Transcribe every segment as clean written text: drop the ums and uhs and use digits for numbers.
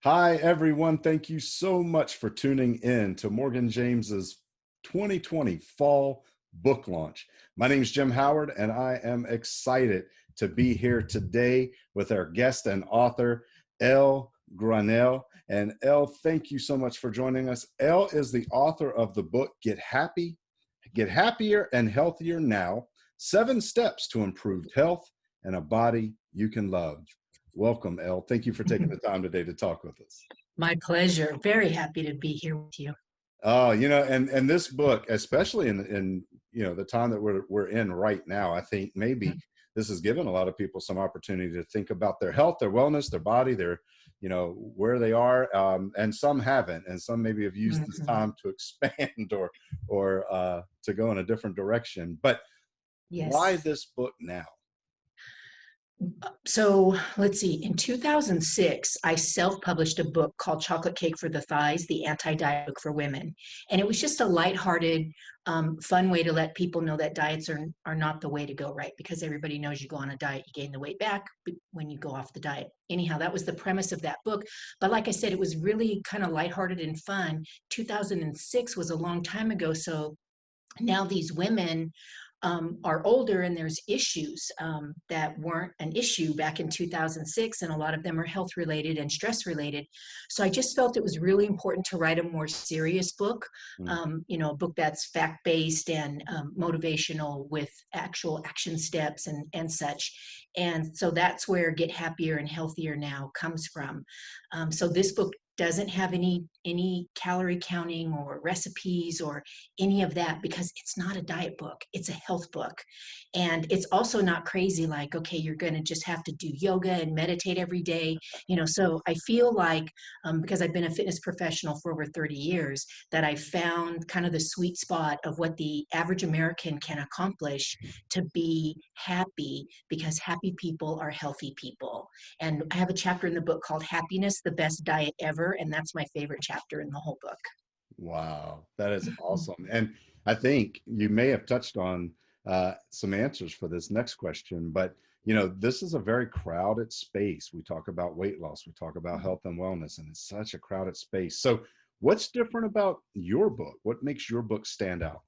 Hi, everyone. Thank you so much for tuning in to Morgan James's 2020 Fall Book Launch. My name is Jim Howard, and I am excited to be here today with our guest and author, Elle Graniel. And Elle, thank you so much for joining us. Elle is the author of the book Get Happier and Healthier Now: 7 Steps to Improved Health and a Body You Can Love. Welcome, Elle. Thank you for taking the time today to talk with us. My pleasure. Very happy to be here with you. Oh, and this book, especially in the time that we're in right now, I think maybe this has given a lot of people some opportunity to think about their health, their wellness, their body, their where they are, and some haven't, and some maybe have used this Mhm. time to expand or to go in a different direction. But why Yes. this book now? So let's see. In 2006, I self-published a book called Chocolate Cake for the Thighs, the anti-diet book for women. And it was just a lighthearted, fun way to let people know that diets are not the way to go, right? Because everybody knows you go on a diet, you gain the weight back when you go off the diet. Anyhow, that was the premise of that book. But like I said, it was really kind of lighthearted and fun. 2006 was a long time ago. So now these women are older and there's issues that weren't an issue back in 2006, and a lot of them are health related and stress related. So I just felt it was really important to write a more serious book, Mm. a book that's fact based and motivational with actual action steps and such. And so that's where Get Happier and Healthier Now comes from. So this book doesn't have any calorie counting or recipes or any of that, because it's not a diet book, it's a health book. And it's also not crazy like, okay, you're going to just have to do yoga and meditate every day. So I feel like, because I've been a fitness professional for over 30 years, that I found kind of the sweet spot of what the average American can accomplish to be happy, because happy people are healthy people. And I have a chapter in the book called Happiness, the Best Diet Ever, and that's my favorite chapter in the whole book. Wow, that is awesome. And I think you may have touched on some answers for this next question, but this is a very crowded space. We talk about weight loss, we talk about health and wellness, and it's such a crowded space. So, what's different about your book? What makes your book stand out?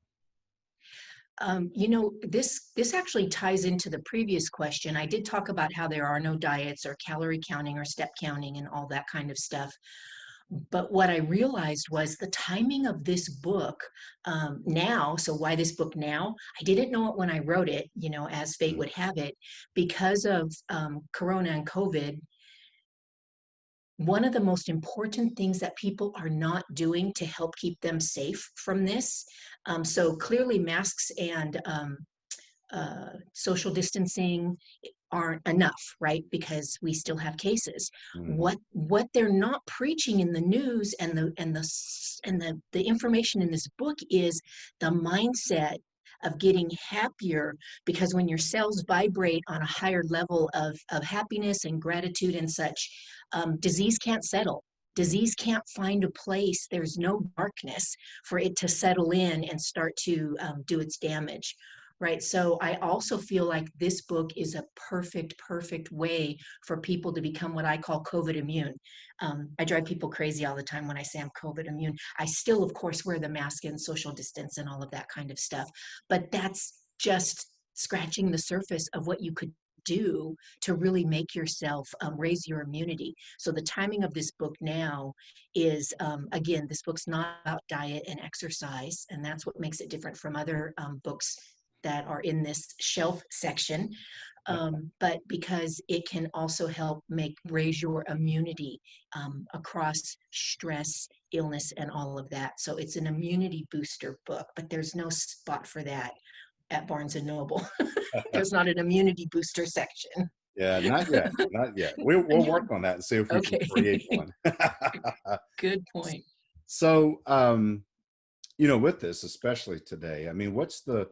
This actually ties into the previous question. I did talk about how there are no diets or calorie counting or step counting and all that kind of stuff. But what I realized was the timing of this book now. So why this book now? I didn't know it when I wrote it, as fate Mm. would have it, because of Corona and COVID. One of the most important things that people are not doing to help keep them safe from this. So clearly, masks and social distancing aren't enough, right? Because we still have cases. Mhm. What they're not preaching in the news and the information in this book is the mindset of getting happier, because when your cells vibrate on a higher level of happiness and gratitude and such, disease can't settle. Mm. Disease can't find a place. There's no darkness for it to settle in and start to do its damage. Right. So I also feel like this book is a perfect way for people to become what I call COVID immune. I drive people crazy all the time when I say I'm COVID immune. I still, of course, wear the mask and social distance and all of that kind of stuff. But that's just scratching the surface of what you could do to really make yourself raise your immunity. So the timing of this book now is, again, this book's not about diet and exercise, and that's what makes it different from other books that are in this shelf section, but because it can also help raise your immunity across stress, illness, and all of that. So it's an immunity booster book, but there's no spot for that at Barnes and Noble. There's not an immunity booster section. Yeah, not yet, not yet. We'll No. work on that and see if we can Okay. create one. Good point. So, with this, especially today, I mean, what's the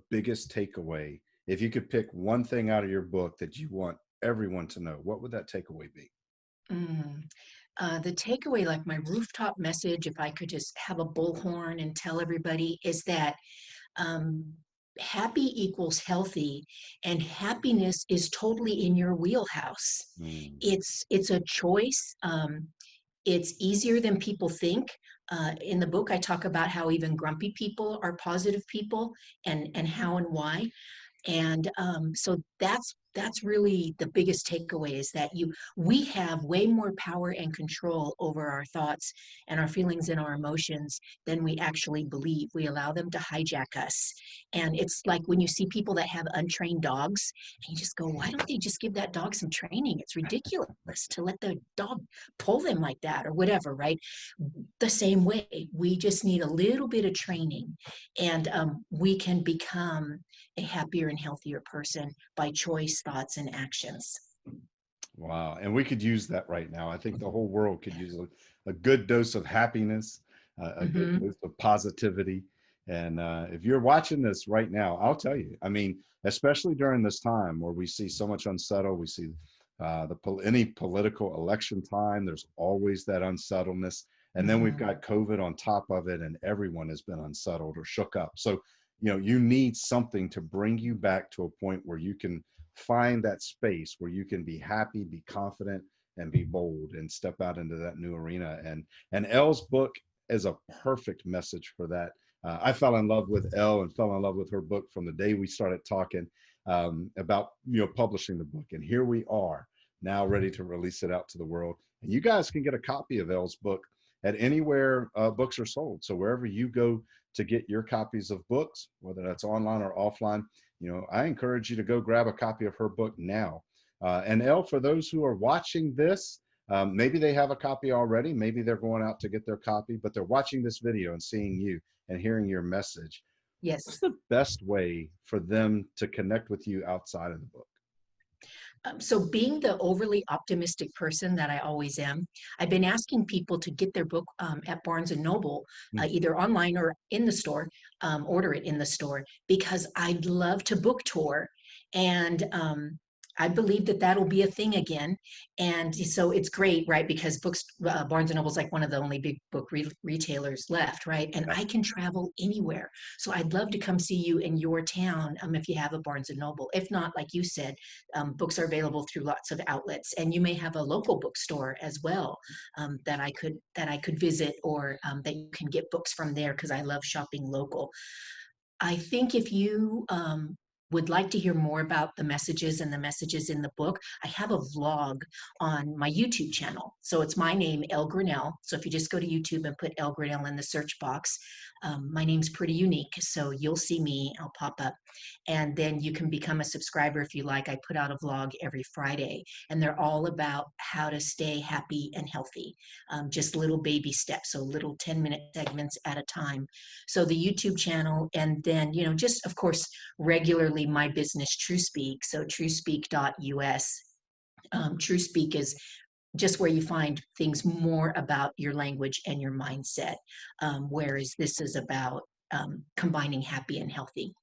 biggest takeaway? If you could pick one thing out of your book that you want everyone to know, what would that takeaway be? Mm. The takeaway, like my rooftop message, if I could just have a bullhorn and tell everybody, is that um, happy equals healthy, and happiness is totally in your wheelhouse. Mm. It's a choice. It's easier than people think. In the book, I talk about how even grumpy people are positive people, and how and why. And so that's really the biggest takeaway, is that we have way more power and control over our thoughts and our feelings and our emotions than we actually believe. We allow them to hijack us. And it's like when you see people that have untrained dogs, and you just go, why don't they just give that dog some training? It's ridiculous to let the dog pull them like that, or whatever, right? The same way, we just need a little bit of training, and we can become a happier and healthier person by choice, thoughts, and actions. Wow. And we could use that right now. I think the whole world could use a good dose of happiness, a good Mm-hmm. dose of positivity. And if you're watching this right now, I'll tell you, I mean, especially during this time where we see so much unsettled, we see any political election time, there's always that unsettledness. And then we've Mm-hmm. got COVID on top of it, and everyone has been unsettled or shook up. So, you need something to bring you back to a point where you can find that space where you can be happy, be confident, and be bold and step out into that new arena. And Elle's book is a perfect message for that. I fell in love with Elle and fell in love with her book from the day we started talking about publishing the book. And here we are now ready to release it out to the world. And you guys can get a copy of Elle's book at anywhere books are sold. So wherever you go to get your copies of books, whether that's online or offline, I encourage you to go grab a copy of her book now. And Elle, for those who are watching this, maybe they have a copy already, maybe they're going out to get their copy, but they're watching this video and seeing you and hearing your message. What's Yes. the best way for them to connect with you outside of the book? So being the overly optimistic person that I always am, I've been asking people to get their book at Barnes and Noble, Mm. either online or in the store, order it in the store, because I'd love to book tour. And I believe that that'll be a thing again. And so it's great, right? Because Barnes and Noble is like one of the only big book retailers left, right? And Yeah. I can travel anywhere. So I'd love to come see you in your town, if you have a Barnes and Noble. If not, like you said, books are available through lots of outlets, and you may have a local bookstore as well, that I could visit, or that you can get books from there, because I love shopping local. I think if you would like to hear more about the messages and the messages in the book, I have a vlog on my YouTube channel. So it's my name, Elle Graniel. So if you just go to YouTube and put Elle Graniel in the search box, my name's pretty unique. So you'll see me, I'll pop up. And then you can become a subscriber if you like. I put out a vlog every Friday, and they're all about how to stay happy and healthy. Just little baby steps, so little 10-minute segments at a time. So the YouTube channel, and then, just of course, regularly my business, TrueSpeak. So truespeak.us. TrueSpeak is just where you find things more about your language and your mindset, whereas this is about combining happy and healthy.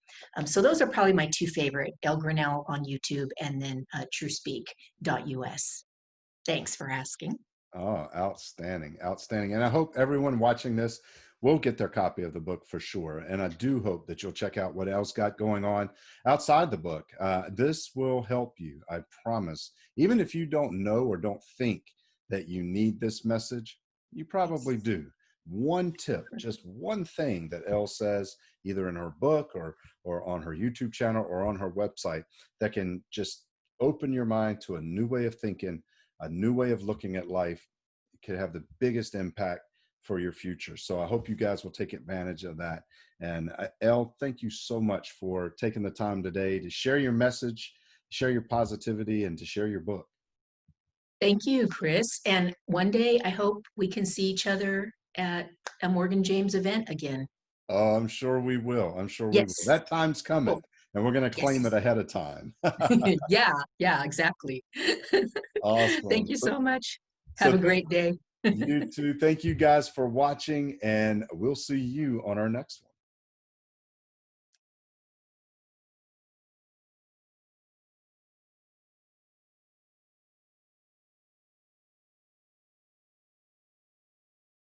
So those are probably my two favorite: El Granel on YouTube, and then truespeak.us. Thanks for asking. Oh, outstanding, outstanding. And I hope everyone watching this will get their copy of the book for sure. And I do hope that you'll check out what else got going on outside the book. This will help you, I promise. Even if you don't know or don't think that you need this message, you probably Yes. do. One tip, just one thing that Elle says, either in her book or on her YouTube channel or on her website, that can just open your mind to a new way of thinking, a new way of looking at life, could have the biggest impact for your future. So I hope you guys will take advantage of that. And Elle, thank you so much for taking the time today to share your message, share your positivity, and to share your book. Thank you, Chris. And one day I hope we can see each other at a Morgan James event again. Oh, I'm sure we will. I'm sure we will. Yes. That time's coming, Cool. and we're going to claim it Yes. ahead of time. Yeah, yeah, exactly. Thank Awesome. you So, so much. Have so a thank great day. you too. Thank you guys for watching, and we'll see you on our next one.